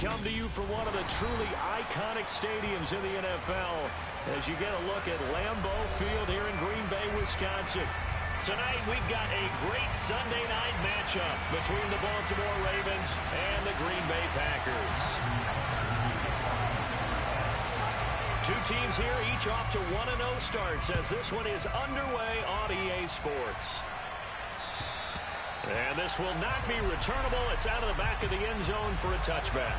come to you from one of the truly iconic stadiums in the NFL as you get a look at Lambeau Field here in Green Bay, Wisconsin. Tonight, we've got a great Sunday night matchup between the Baltimore Ravens and the Green Bay Packers. Two teams here, each off to 1-0 starts as this one is underway on EA Sports. And this will not be returnable. It's out of the back of the end zone for a touchback.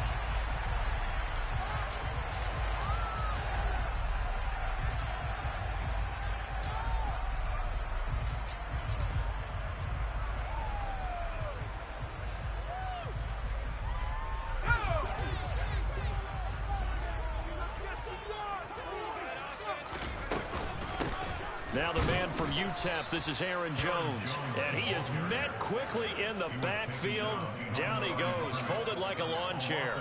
Now the man from UTEP, this is Aaron Jones. And he is met quickly in the backfield. Down he goes, folded like a lawn chair.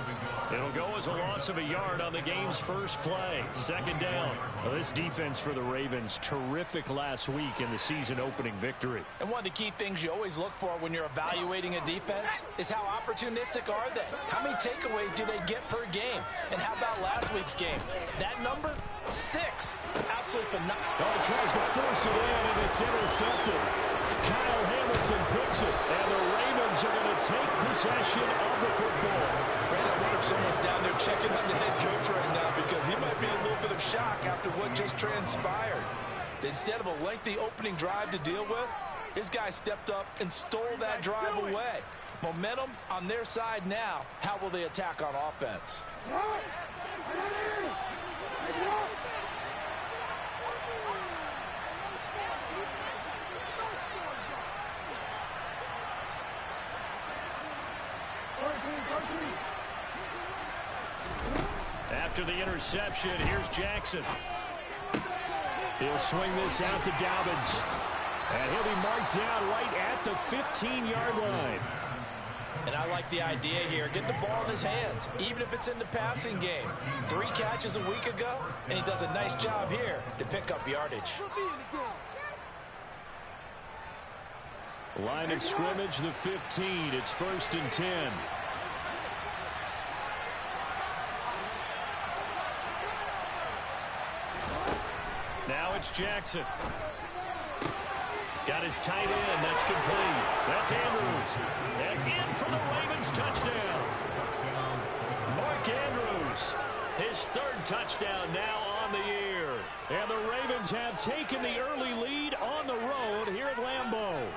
It'll go as a loss of a yard on the game's first play. Second down. Well, this defense for the Ravens, terrific last week in the season-opening victory. And one of the key things you always look for when you're evaluating a defense is how opportunistic are they? How many takeaways do they get per game? And how about last week's game? That number? 6. Absolutely phenomenal. Oh, he tries to force it in, and it's intercepted. Kyle Hamilton picks it, and the Ravens are going to take possession of the football. Brandon, I wonder if someone's down there checking on the head coach right now because he might be in a little bit of shock after what just transpired. Instead of a lengthy opening drive to deal with, his guy stepped up and stole that drive away. Momentum on their side now. How will they attack on offense? After the interception, here's Jackson. He'll swing this out to Dobbins. And he'll be marked down right at the 15-yard line. And I like the idea here. Get the ball in his hands, even if it's in the passing game. 3 catches a week ago, and he does a nice job here to pick up yardage. Line of scrimmage, the 15. It's 1st and 10. Now it's Jackson. Got his tight end. That's complete. That's Andrews. And in for the Ravens touchdown. Mark Andrews. His 3rd touchdown now on the year. And the Ravens have taken the early lead on the road here at Lambeau.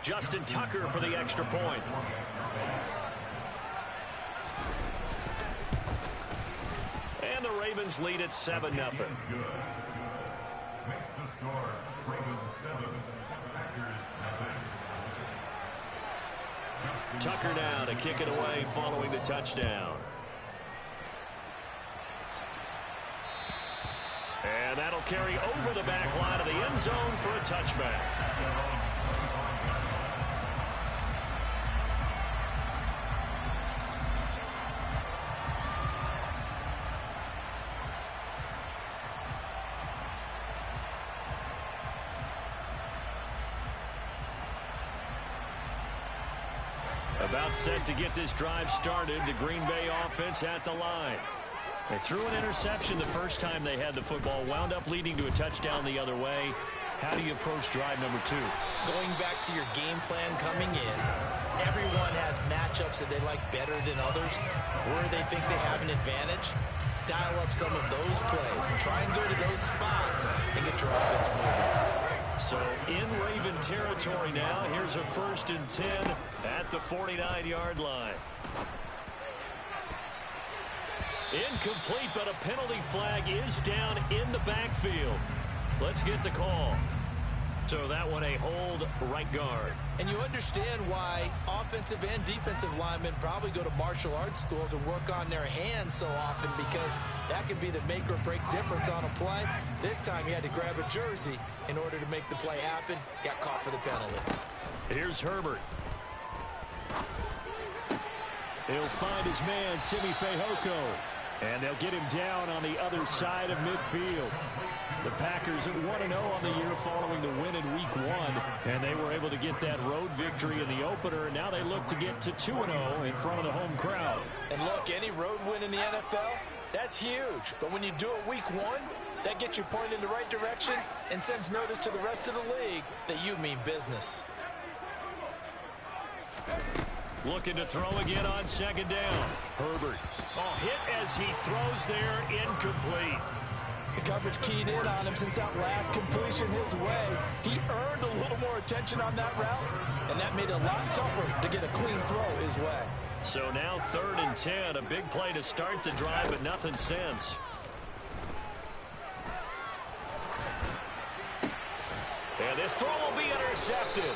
Justin Tucker for the extra point. And the Ravens lead at 7-0. Tucker now to kick it away following the touchdown. And that'll carry over the back line of the end zone for a touchback. About set to get this drive started. The Green Bay offense at the line. They threw an interception the first time they had the football. Wound up leading to a touchdown the other way. How do you approach drive number 2? Going back to your game plan coming in, everyone has matchups that they like better than others. Where they think they have an advantage, dial up some of those plays. Try and go to those spots and get your offense moving. So in Raven territory now. Here's a 1st and 10 at the 49-yard line. Incomplete, but a penalty flag is down in the backfield. Let's get the call. So that one a hold right guard. And you understand why offensive and defensive linemen probably go to martial arts schools and work on their hands so often, because that could be the make or break difference on a play. This time he had to grab a jersey in order to make the play happen. Got caught for the penalty. Here's Herbert. He'll find his man, Simi Fehoko. And they'll get him down on the other side of midfield. The Packers at 1-0 on the year following the win in Week 1. And they were able to get that road victory in the opener. And now they look to get to 2-0 in front of the home crowd. And look, any road win in the NFL, that's huge. But when you do it Week 1, that gets you pointed in the right direction and sends notice to the rest of the league that you mean business. Looking to throw again on second down. Herbert. Oh, hit as he throws there, incomplete. The coverage keyed in on him since that last completion his way. He earned a little more attention on that route, and that made it a lot tougher to get a clean throw his way. So now 3rd and 10, a big play to start the drive, but nothing since. And this throw will be intercepted.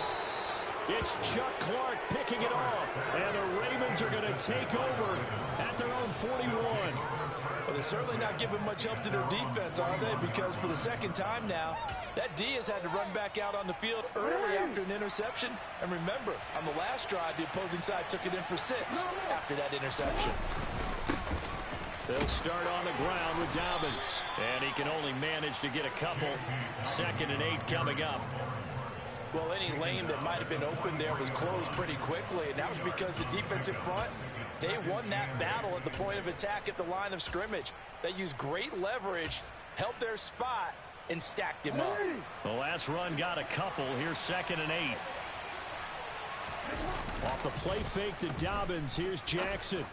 It's Chuck Clark picking it off. And the Ravens are going to take over at their own 41. Well, they're certainly not giving much help to their defense, are they? Because for the second time now, that D has had to run back out on the field early after an interception. And remember, on the last drive, the opposing side took it in for 6 after that interception. They'll start on the ground with Dobbins. And he can only manage to get a couple. 2nd and 8 coming up. Well, any lane that might have been open there was closed pretty quickly, and that was because the defensive front, they won that battle at the point of attack at the line of scrimmage. They used great leverage, held their spot, and stacked him up. The last run got a couple. Here's 2nd and 8. Off the play fake to Dobbins, here's Jackson.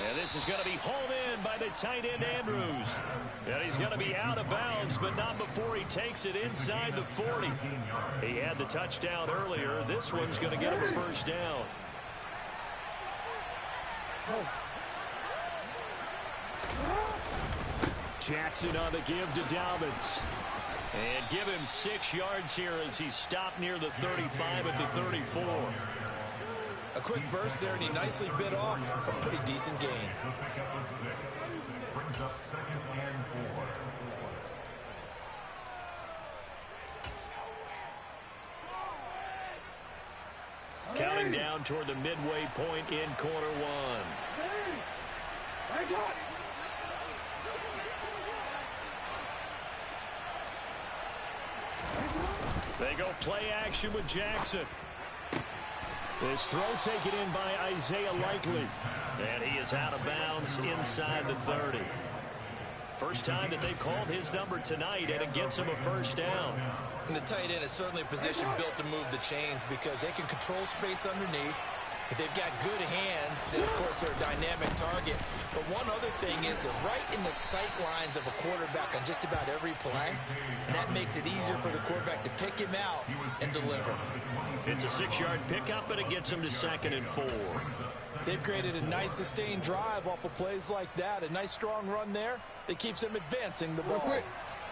And this is going to be hauled in by the tight end, Andrews. And he's going to be out of bounds, but not before he takes it inside the 40. He had the touchdown earlier. This one's going to get him a first down. Jackson on the give to Dobbins. And give him 6 yards here as he stopped near the 35 at the 34. A quick burst there, and he nicely bit off a pretty decent gain. Counting down toward the midway point in quarter 1. They go play action with Jackson. This throw taken in by Isaiah Likely. And he is out of bounds inside the 30. First time that they've called his number tonight, and it gets him a first down. And the tight end is certainly a position built to move the chains because they can control space underneath. If they've got good hands, then, of course, they're a dynamic target. But one other thing is they're right in the sight lines of a quarterback on just about every play, and that makes it easier for the quarterback to pick him out and deliver. It's a 6-yard pickup, but it gets him to 2nd and 4. They've created a nice sustained drive off of plays like that. A nice strong run there that keeps them advancing the ball.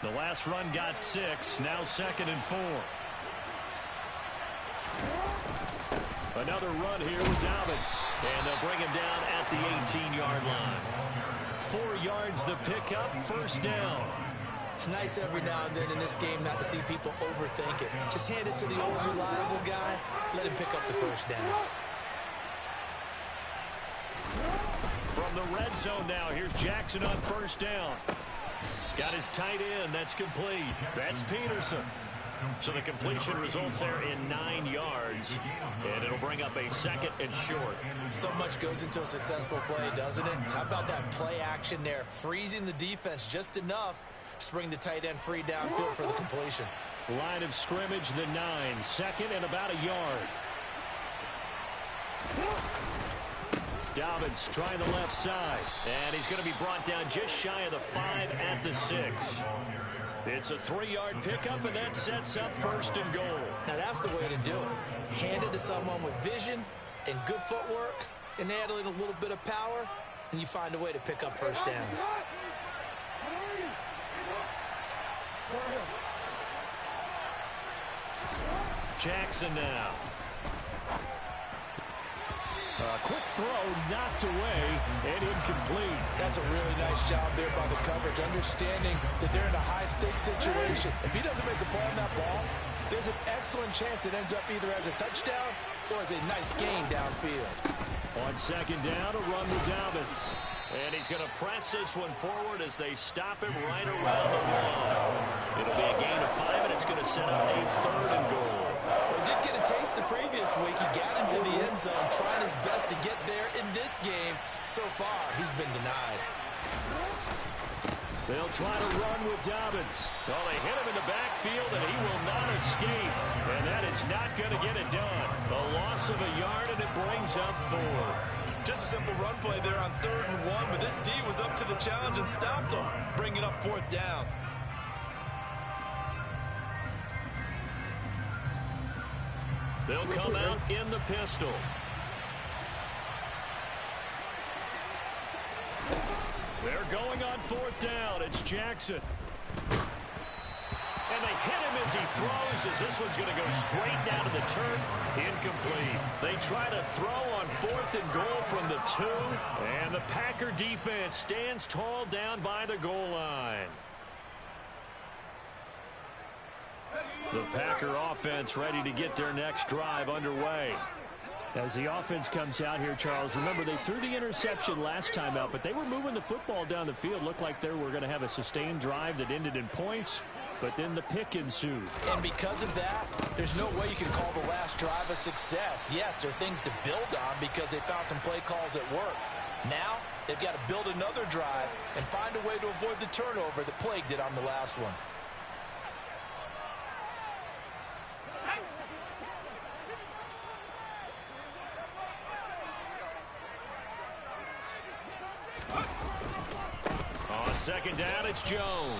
The last run got 6, now 2nd and 4. Another run here with Dobbins. And they'll bring him down at the 18-yard line. 4 yards the pickup, first down. It's nice every now and then in this game not to see people overthink it. Just hand it to the old reliable guy. Let him pick up the first down. From the red zone now, here's Jackson on first down. Got his tight end. That's complete. That's Peterson. So the completion results there in 9 yards. And it'll bring up a 2nd and short. So much goes into a successful play, doesn't it? How about that play action there? Freezing the defense just enough to bring the tight end free downfield for the completion. Line of scrimmage, the 9. 2nd and about a yard. Dobbins trying the left side. And he's going to be brought down just shy of the 5 at the 6. It's a 3-yard pickup, and that sets up 1st and goal. Now that's the way to do it. Hand it to someone with vision and good footwork, and add in a little bit of power, and you find a way to pick up first downs. Jackson now. A quick throw knocked away and incomplete. That's a really nice job there by the coverage, understanding that they're in a high-stakes situation. If he doesn't make a play on that ball, there's an excellent chance it ends up either as a touchdown or as a nice gain downfield. On second down, a run with Dobbins. And he's going to press this one forward as they stop him right around the wall. It'll be a gain of 5, and it's going to set up a 3rd and goal. Well, he did get a taste the previous week. He got into the end zone, trying his best to get there. In this game, so far, he's been denied. They'll try to run with Dobbins. Well, they hit him in the backfield, and he will not escape. And that is not going to get it done. A loss of a yard, and it brings up 4th. Just a simple run play there on 3rd and 1, but this D was up to the challenge and stopped him, bringing up 4th down. They'll come out in the pistol. They're going on 4th down. It's Jackson. And they hit him as he throws, as this one's going to go straight down to the turf. Incomplete. They try to throw on 4th and goal from the 2. And the Packer defense stands tall down by the goal line. The Packer offense ready to get their next drive underway. As the offense comes out here, Charles, remember they threw the interception last time out, but they were moving the football down the field. Looked like they were going to have a sustained drive that ended in points, but then the pick ensued. And because of that, there's no way you can call the last drive a success. Yes, there are things to build on because they found some play calls that work. Now, they've got to build another drive and find a way to avoid the turnover that plagued it on the last one. On second down, it's Jones.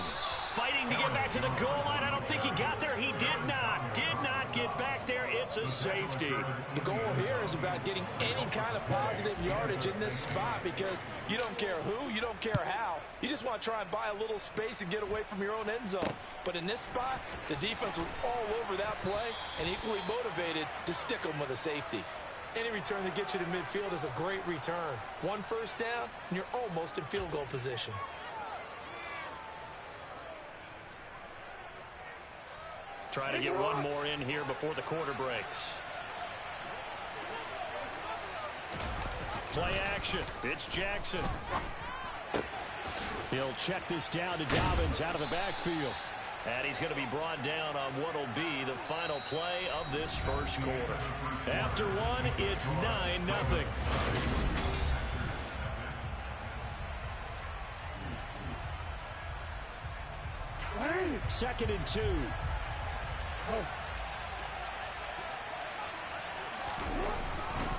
Fighting to get back to the goal line. I don't think he got there. He did not. Did not get back there. It's a safety. The goal here is about getting any kind of positive yardage in this spot because you don't care who, you don't care how. You just want to try and buy a little space and get away from your own end zone. But in this spot, the defense was all over that play and equally motivated to stick them with a safety. Any return that gets you to midfield is a great return. 1 first down, and you're almost in field goal position. Try to get one more in here before the quarter breaks. Play action. It's Jackson. He'll check this down to Dobbins out of the backfield. And he's going to be brought down on what will be the final play of this first quarter. After one, it's 9-0. Second and 2.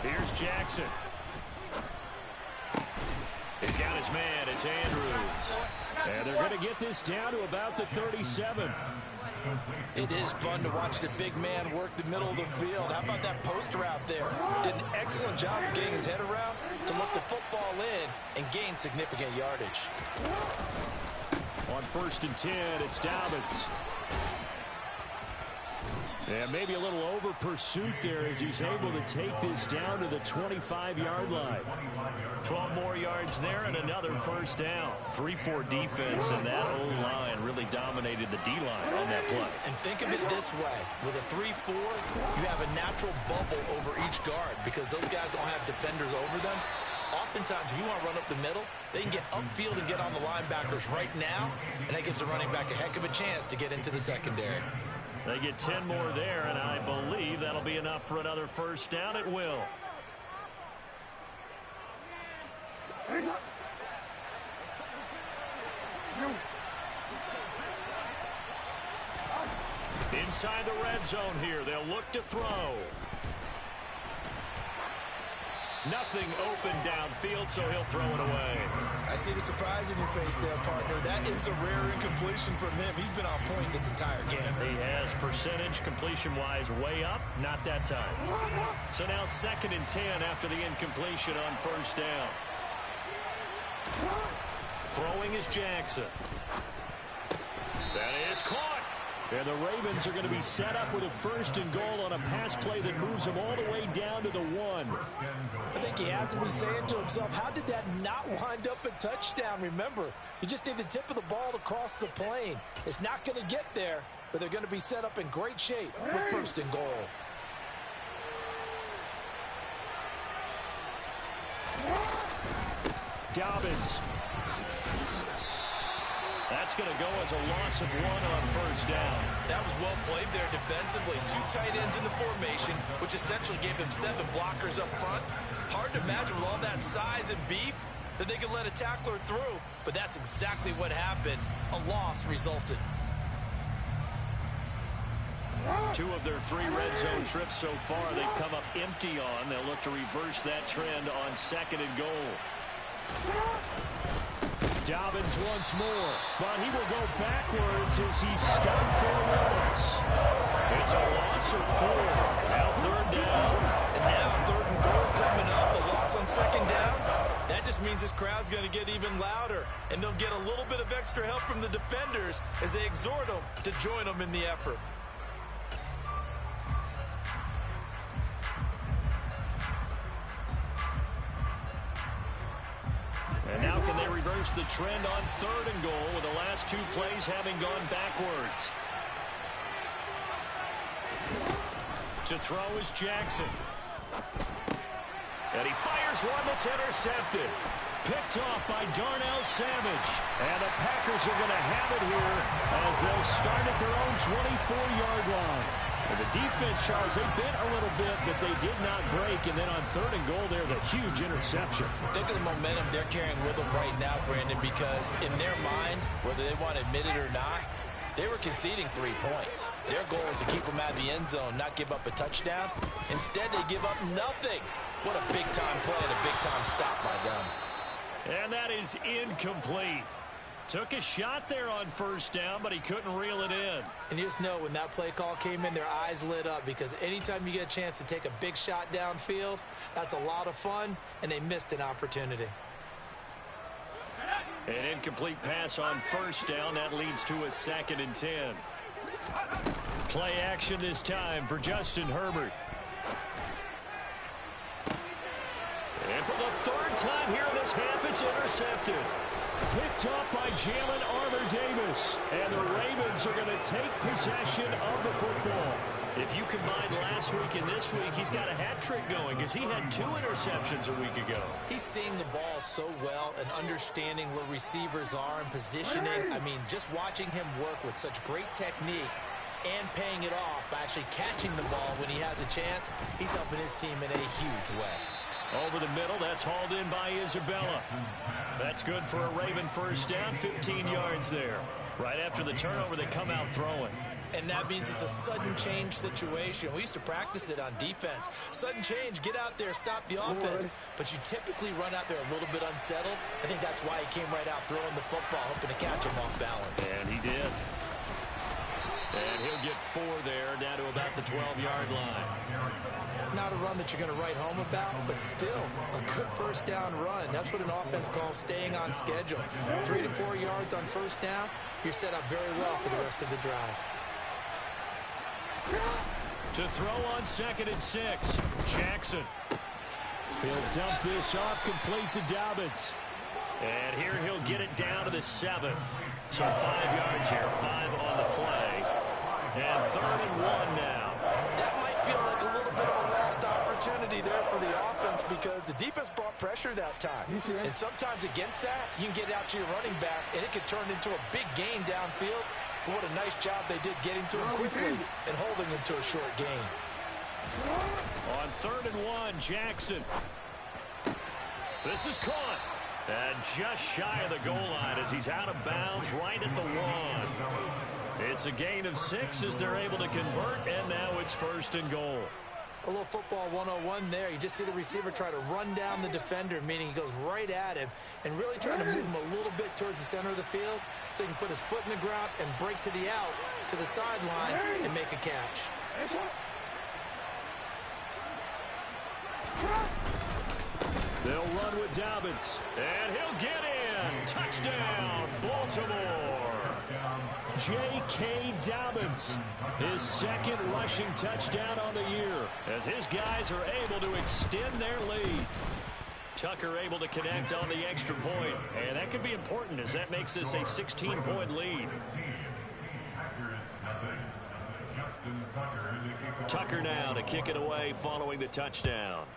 Here's Jackson. He's got his man. It's Andrews. And they're going to get this down to about the 37. It is fun to watch the big man work the middle of the field. How about that post route there? Did an excellent job of getting his head around to look the football in and gain significant yardage. On 1st and 10, it's Dobbins. And maybe a little over pursuit there as he's able to take this down to the 25-yard line. 12 more yards there and another first down. 3-4 defense, and that O-line really dominated the D-line on that play. And think of it this way. With a 3-4, you have a natural bubble over each guard because those guys don't have defenders over them. Oftentimes, if you want to run up the middle, they can get upfield and get on the linebackers right now, and that gives the running back a heck of a chance to get into the secondary. They get 10 more there, and I believe that'll be enough for another first down. It will. Inside the red zone here, they'll look to throw. Nothing open downfield, so he'll throw it away. I see the surprise in your face there, partner. That is a rare incompletion from him. He's been on point this entire game. He has percentage completion-wise way up, not that time. So now 2nd and 10 after the incompletion on first down. Throwing is Jackson. That is caught. And the Ravens are going to be set up with a 1st and goal on a pass play that moves them all the way down to the 1. I think he has to be saying to himself, how did that not wind up a touchdown? Remember, you just need the tip of the ball to cross the plane. It's not going to get there, but they're going to be set up in great shape with 1st and goal. That's going to go as a loss of 1 on first down. That was well played there defensively. 2 tight ends in the formation, which essentially gave them 7 blockers up front. Hard to imagine with all that size and beef that they could let a tackler through, but that's exactly what happened. A loss resulted. 2 of their 3 red zone trips so far they've come up empty on. They'll look to reverse that trend on 2nd and goal. Dobbins once more, but he will go backwards as he stopped for a loss. It's a loss of 4. Now 3rd down. And now 3rd and goal coming up. The loss on 2nd down. That just means this crowd's going to get even louder, and they'll get a little bit of extra help from the defenders as they exhort them to join them in the effort. And now can they reverse the trend on 3rd and goal with the last 2 plays having gone backwards? To throw is Jackson. And he fires one that's intercepted. Picked off by Darnell Savage. And the Packers are going to have it here as they'll start at their own 24-yard line. And the defense, Charles, they bit a little bit, but they did not break. And then on 3rd and goal, there's a huge interception. Think of the momentum they're carrying with them right now, Brandon, because in their mind, whether they want to admit it or not, they were conceding 3 points. Their goal is to keep them out of the end zone, not give up a touchdown. Instead, they give up nothing. What a big-time play and a big-time stop by them. And that is incomplete. Took a shot there on 1st down, but he couldn't reel it in. And you just know when that play call came in, their eyes lit up, because anytime you get a chance to take a big shot downfield, that's a lot of fun, and they missed an opportunity. An incomplete pass on 1st down. That leads to a 2nd and 10. Play action this time for Justin Herbert. And for the 3rd time here in this half, it's intercepted. Picked up by Jalen Armour-Davis. And the Ravens are going to take possession of the football. If you combine last week and this week, he's got a hat trick going because he had 2 interceptions a week ago. He's seeing the ball so well and understanding where receivers are and positioning. I mean, just watching him work with such great technique and paying it off by actually catching the ball when he has a chance, he's helping his team in a huge way. Over the middle, that's hauled in by Isabella. That's good for a Raven 1st down, 15 yards there. Right after the turnover, they come out throwing. And that means it's a sudden change situation. We used to practice it on defense. Sudden change, get out there, stop the offense. But you typically run out there a little bit unsettled. I think that's why he came right out throwing the football, hoping to catch him off balance. And he did. And he'll get 4 there, down to about the 12-yard line. Not a run that you're going to write home about, but still a good 1st down run. That's what an offense calls staying on schedule. 3 to 4 yards on 1st down, you're set up very well for the rest of the drive. To throw on 2nd and 6, Jackson. He'll dump this off complete to Dobbins. And here he'll get it down to the 7. So 5 yards here, 5 on the play. And 3rd and 1 now. That might feel like a little bit of a lost opportunity there for the offense because the defense brought pressure that time. And sometimes against that, you can get out to your running back, and it can turn into a big gain downfield. But what a nice job they did getting to him quickly and holding him to a short gain. On 3rd and 1, Jackson. This is caught. And just shy of the goal line as he's out of bounds right at the 1. It's a gain of 6 as they're able to convert, and now it's 1st and goal. A little football 101 there. You just see the receiver try to run down the defender, meaning he goes right at him and really trying to move him a little bit towards the center of the field so he can put his foot in the ground and break to the out, to the sideline, and make a catch. They'll run with Dobbins, and he'll get in. Touchdown, Baltimore. J.K. Dobbins, his 2nd rushing touchdown on the year, as his guys are able to extend their lead. Tucker able to connect on the extra point, and that could be important as that makes this a 16-point lead. Tucker now to kick it away following the touchdown.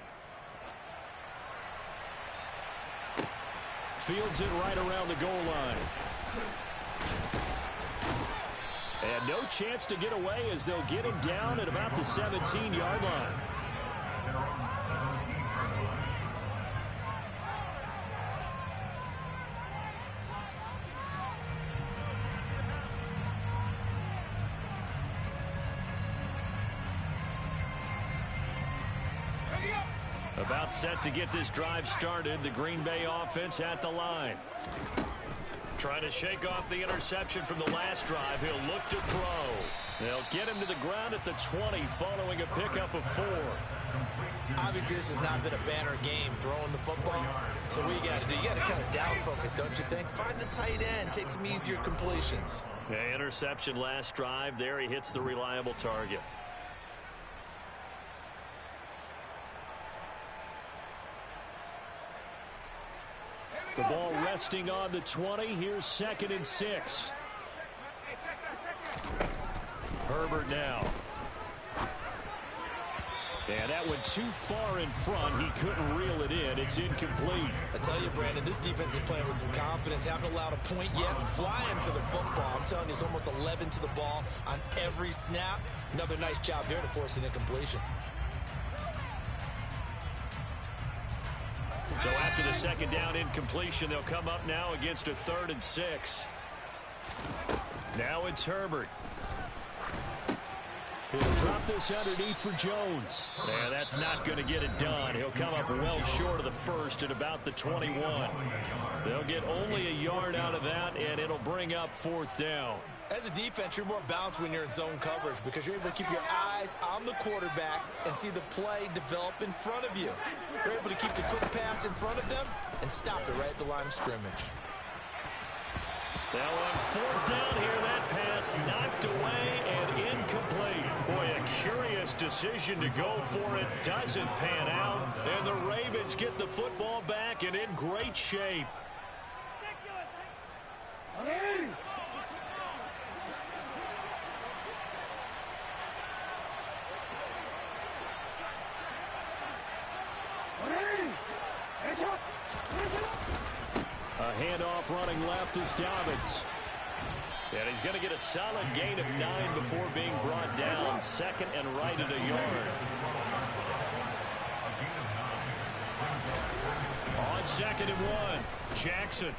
Fields it right around the goal line. And no chance to get away as they'll get him down at about the 17-yard line. About set to get this drive started. The Green Bay offense at the line. Trying to shake off the interception from the last drive. He'll look to throw. They'll get him to the ground at the 20 following a pickup of 4. Obviously, this has not been a banner game throwing the football. So what you got to do, you got to kind of down focus, don't you think? Find the tight end. Take some easier completions. Yeah, interception last drive. There he hits the reliable target. The ball resting on the 20. Here's 2nd and 6. Herbert now. And that went too far in front. He couldn't reel it in. It's incomplete. I tell you, Brandon, this defense is playing with some confidence. Haven't allowed a point yet. Flying to the football. I'm telling you, it's almost 11 to the ball on every snap. Another nice job there to force an incompletion. So after the 2nd down incompletion, they'll come up now against a 3rd and 6. Now it's Herbert. He'll drop this underneath for Jones. Yeah, that's not going to get it done. He'll come up well short of the first at about the 21. They'll get only a yard out of that, and it'll bring up 4th down. As a defense, you're more balanced when you're in zone coverage because you're able to keep your eyes on the quarterback and see the play develop in front of you. You're able to keep the quick pass in front of them and stop it right at the line of scrimmage. Now on 4th down here, that pass knocked away and incomplete. Boy, a curious decision to go for it. Doesn't pan out, and the Ravens get the football back and in great shape. A handoff running left is Dobbins. And he's going to get a solid gain of 9 before being brought down. 2nd and right at a yard. On 2nd and 1, Jackson.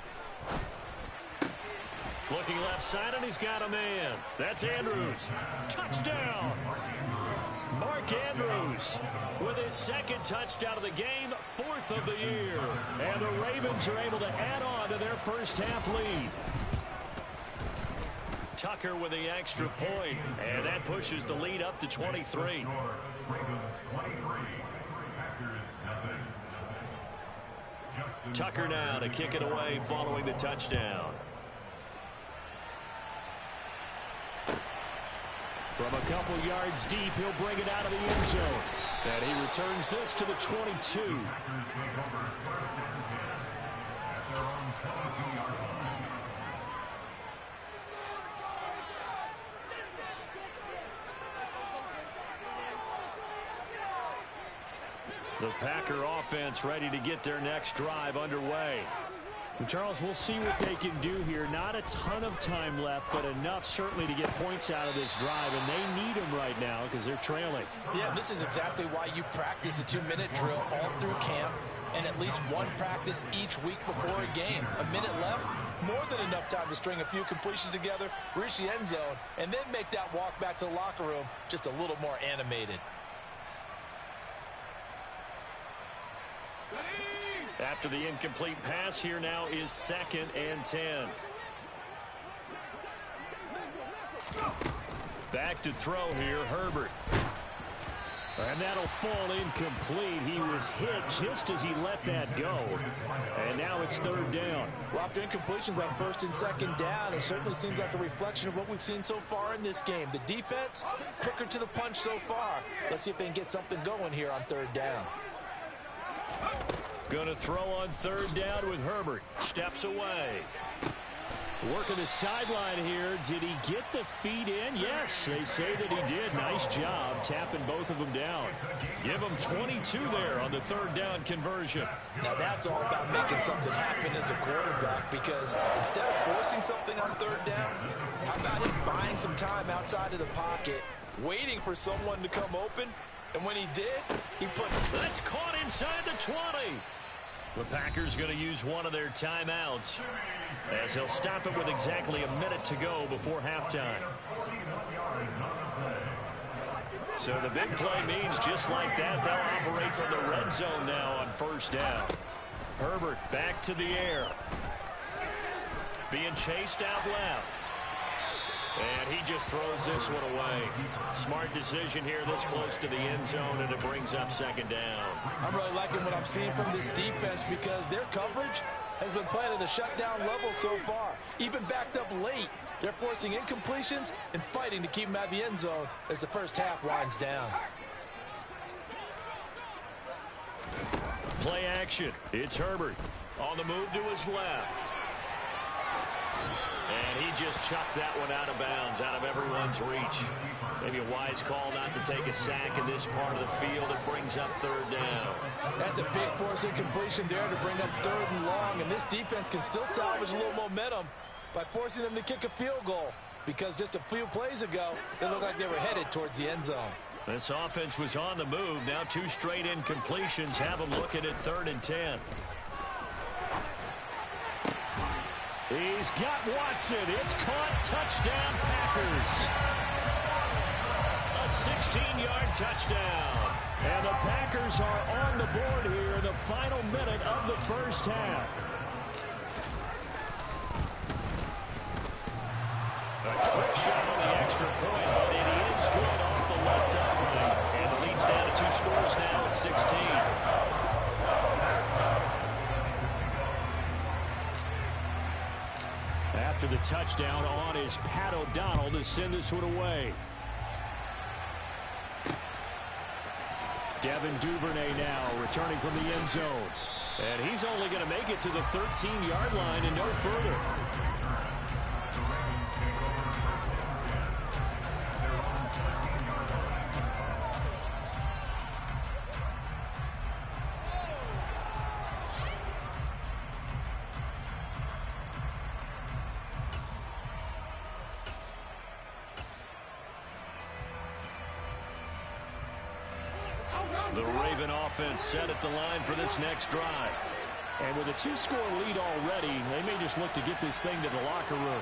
Looking left side, and he's got a man. That's Andrews. Touchdown! Mark Andrews with his 2nd touchdown of the game, 4th of the year. And the Ravens are able to add on to their first half lead. Tucker with the extra point, and that pushes the lead up to 23. Tucker now to kick it away following the touchdown. From a couple yards deep, he'll bring it out of the end zone. And he returns this to the 22. The Packer offense ready to get their next drive underway. And Charles, we'll see what they can do here. Not a ton of time left, but enough certainly to get points out of this drive, and they need them right now because they're trailing. Yeah, this is exactly why you practice a 2-minute drill all through camp and at least one practice each week before a game. A minute left, more than enough time to string a few completions together, reach the end zone, and then make that walk back to the locker room just a little more animated. After the incomplete pass, here now is 2nd and 10. Back to throw here, Herbert. And that'll fall incomplete. He was hit just as he let that go. And now it's 3rd down. Well, after incompletions on 1st and 2nd down, it certainly seems like a reflection of what we've seen so far in this game. The defense, quicker to the punch so far. Let's see if they can get something going here on 3rd down. Going to throw on 3rd down with Herbert. Steps away. Working the sideline here. Did he get the feet in? Yes, they say that he did. Nice job tapping both of them down. Give him 22 there on the third down conversion. Now that's all about making something happen as a quarterback, because instead of forcing something on third down, how about him buying some time outside of the pocket, waiting for someone to come open, and when he did, he put... That's caught inside the 20. The Packers going to use one of their timeouts, as he'll stop it with exactly a minute to go before halftime. So the big play means just like that, they'll operate from the red zone now on first down. Herbert back to the air. Being chased out left. And he just throws this one away. Smart decision here this close to the end zone, and it brings up second down. I'm really liking what I'm seeing from this defense, because their coverage has been playing at a shutdown level so far. Even backed up late, they're forcing incompletions and fighting to keep them out of the end zone as the first half winds down. Play action. It's Herbert on the move to his left. And he just chucked that one out of bounds, out of everyone's reach. Maybe a wise call not to take a sack in this part of the field. It brings up third down. That's a big force incompletion there to bring up third and long. And this defense can still salvage a little momentum by forcing them to kick a field goal, because just a few plays ago, they looked like they were headed towards the end zone. This offense was on the move. Now 2 straight incompletions have them looking at 3rd and 10. He's got Watson. It's caught. Touchdown, Packers. A 16-yard touchdown. And the Packers are on the board here in the final minute of the first half. A trick shot on the extra point, but it is good off the left upright. And the lead's down to 2 scores now at 16. After the touchdown, on is Pat O'Donnell to send this one away. Devin Duvernay now returning from the end zone. And he's only going to make it to the 13-yard line and no further. The Raven offense set at the line for this next drive. And with a 2-score lead already, they may just look to get this thing to the locker room.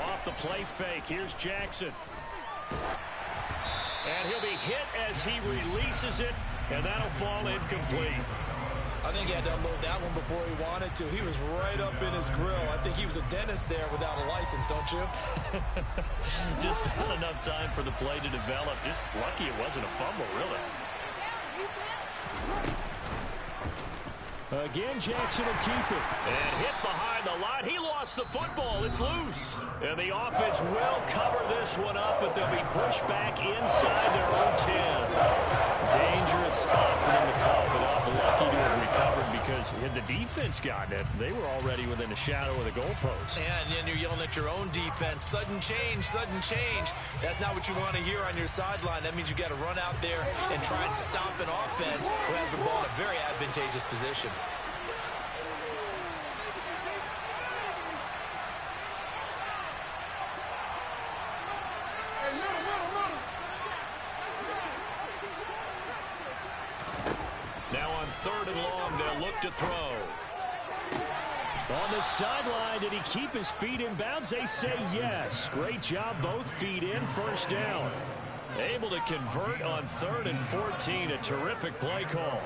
Off the play fake, here's Jackson. And he'll be hit as he releases it, and that'll fall incomplete. I think he had to unload that one before he wanted to. He was right up in his grill. I think he was a dentist there without a license, don't you? Just not enough time for the play to develop. Just lucky it wasn't a fumble, really. Again, Jackson will keep it. And hit behind the line. He lost the football. It's loose. And the offense will cover this one up, but they'll be pushed back inside their own 10. Dangerous spot for them to cough it up. Lucky to have recovered, because had the defense gotten it, they were already within a shadow of the goalpost. And then you're yelling at your own defense. Sudden change, sudden change. That's not what you want to hear on your sideline. That means you got to run out there and try and stop an offense who has the ball in a very advantageous position. Now on 3rd and long, they'll look to throw. On the sideline, did he keep his feet in bounds? They say yes. Great job, both feet in, first down. Able to convert on 3rd and 14, a terrific play call.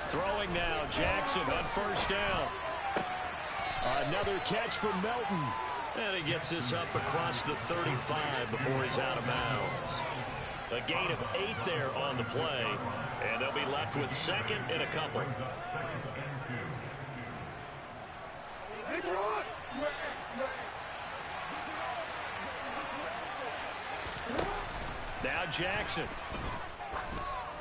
Throwing now, Jackson on first down. Another catch from Melton. And he gets this up across the 35 before he's out of bounds. A gain of 8 there on the play, and they'll be left with 2nd and a couple. Now Jackson.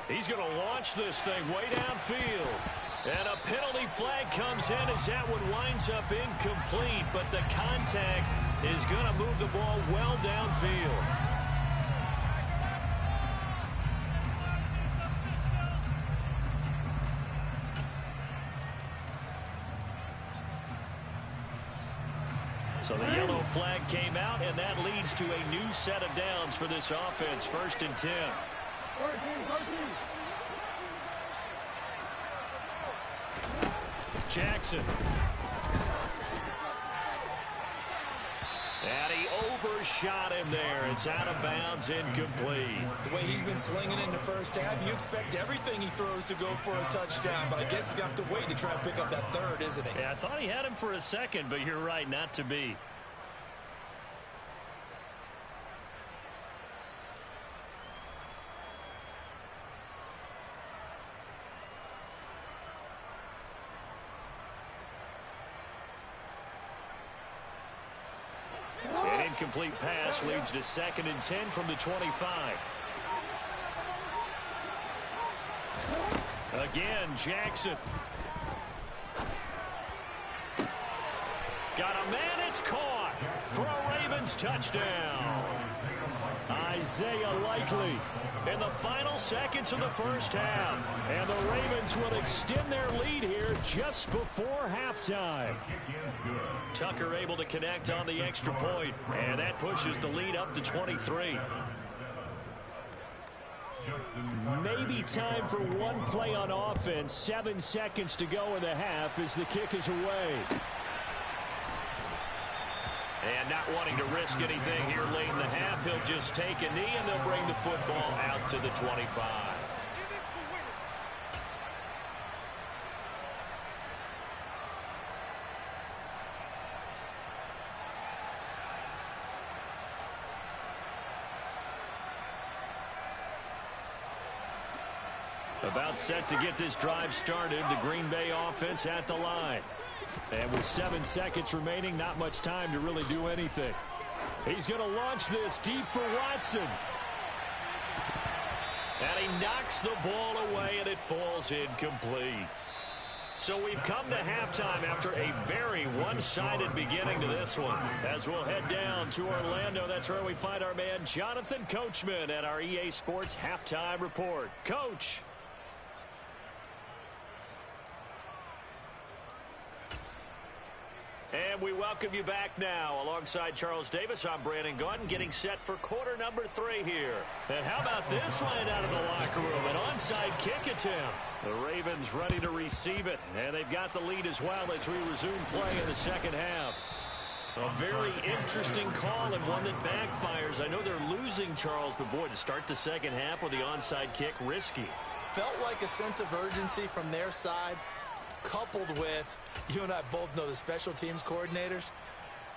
He's going to launch this thing way downfield. And a penalty flag comes in as that one winds up incomplete, but the contact is going to move the ball well downfield. So the yellow flag came out, and that leads to a new set of downs for this offense. 1st and 10. Jackson. And he overshot him there. It's out of bounds, incomplete. The way he's been slinging in the first half, you expect everything he throws to go for a touchdown, but I guess he's going to have to wait to try and pick up that third, isn't he? Yeah, I thought he had him for a second, but you're right, not to be. An incomplete pass leads to 2nd and 10 from the 25. Again, Jackson. Got a man, it's caught for a Ravens touchdown. Isaiah Likely in the final seconds of the first half. And the Ravens will extend their lead here just before halftime. Tucker able to connect on the extra point, and that pushes the lead up to 23. Maybe time for one play on offense. 7 seconds to go in the half as the kick is away. And not wanting to risk anything here late in the half, he'll just take a knee, and they'll bring the football out to the 25. About set to get this drive started. The Green Bay offense at the line. And with 7 seconds remaining, not much time to really do anything. He's going to launch this deep for Watson. And he knocks the ball away, and it falls incomplete. So we've come to halftime after a very one-sided beginning to this one. As we'll head down to Orlando, that's where we find our man Jonathan Coachman at our EA Sports Halftime Report. Coach. And we welcome you back now. Alongside Charles Davis, I'm Brandon Gaudin, getting set for quarter number 3 here. And how about this line out of the locker room? An onside kick attempt. The Ravens ready to receive it, and they've got the lead as well as we resume play in the second half. A very interesting call and one that backfires. I know they're losing, Charles, but boy, to start the second half with the onside kick, risky. Felt like a sense of urgency from their side, coupled with, you and I both know the special teams coordinators,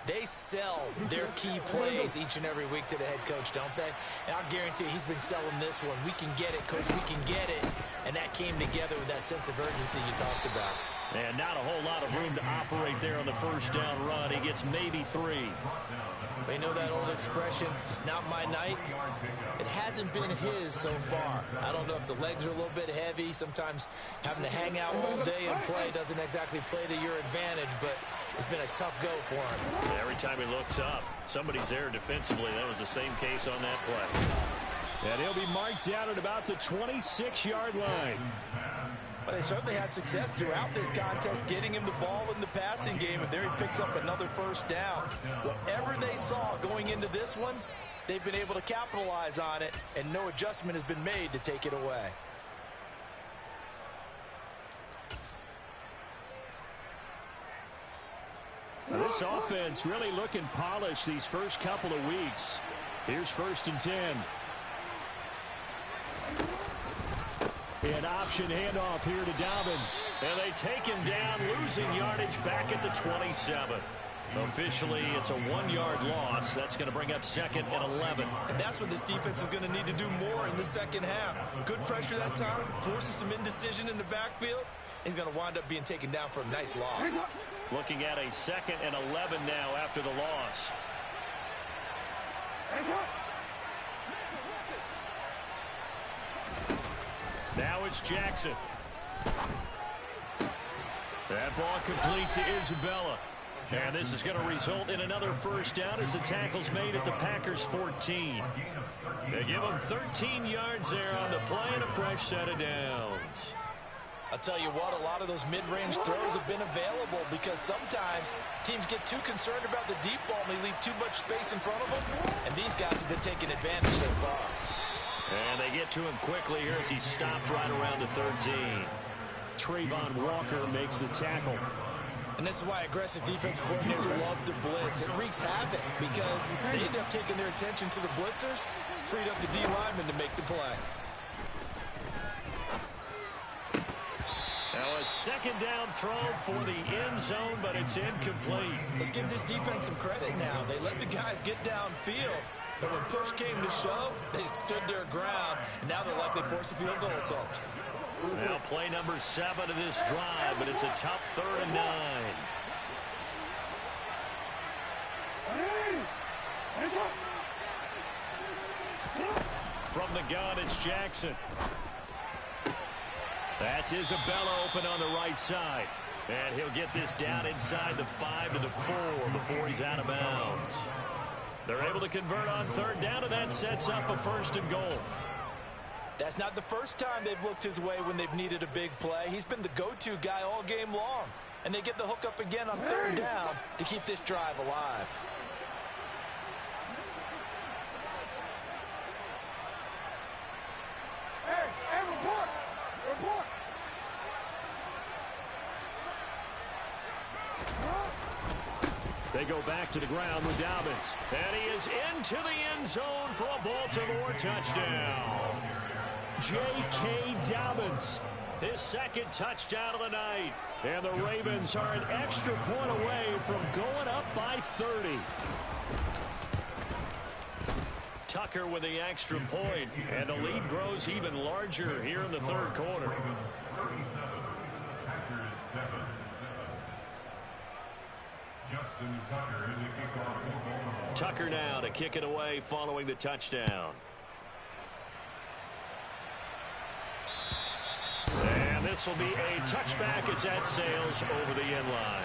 they sell their key plays each and every week to the head coach, don't they? And I'll guarantee you he's been selling this one. We can get it, coach, we can get it. And that came together with that sense of urgency you talked about. And not a whole lot of room to operate there on the first down run. He gets maybe 3. We know that old expression, it's not my night. It hasn't been his so far. I don't know if the legs are a little bit heavy. Sometimes having to hang out all day and play doesn't exactly play to your advantage, but it's been a tough go for him. Every time he looks up, somebody's there defensively. That was the same case on that play. And he'll be marked down at about the 26-yard line. Well, they certainly had success throughout this contest getting him the ball in the passing game, and there he picks up another first down. Whatever they saw going into this one, they've been able to capitalize on it, and no adjustment has been made to take it away. This offense really looking polished these first couple of weeks. Here's 1st and 10. An option handoff here to Dobbins. And they take him down, losing yardage back at the 27. Officially, it's a 1-yard loss. That's going to bring up 2nd and 11. And that's what this defense is going to need to do more in the second half. Good pressure that time, forces some indecision in the backfield. He's going to wind up being taken down for a nice loss. Looking at a 2nd and 11 now after the loss. Now it's Jackson. That ball complete to Isabella. And this is going to result in another first down as the tackle's made at the Packers' 14. They give them 13 yards there on the play and a fresh set of downs. I'll tell you what, a lot of those mid-range throws have been available because sometimes teams get too concerned about the deep ball and they leave too much space in front of them, and these guys have been taking advantage so far. And they get to him quickly here as he stopped right around the 13. Trayvon Walker makes the tackle. And this is why aggressive defensive coordinators love to blitz. It wreaks havoc because they end up taking their attention to the blitzers, freed up the D lineman to make the play. Now a second down throw for the end zone, but it's incomplete. Let's give this defense some credit now. They let the guys get downfield, but when push came to shove, they stood their ground, and now they'll likely force a field goal attempt. Now play number 7 of this drive, but it's a tough 3rd and 9. From the gun, it's Jackson. That's Isabella open on the right side. And he'll get this down inside the 5 to the 4 before he's out of bounds. They're able to convert on 3rd down, and that sets up a 1st and goal. That's not the first time they've looked his way when they've needed a big play. He's been the go-to guy all game long. And they get the hook up again on 3rd down to keep this drive alive. They go back to the ground with Dobbins. And he is into the end zone for a Baltimore touchdown. J.K. Dobbins, his 2nd touchdown of the night. And the Ravens are an extra point away from going up by 30. Tucker with the extra point, and the lead grows even larger here in the 3rd quarter. Tucker now to kick it away following the touchdown. And this will be a touchback as that sails over the end line.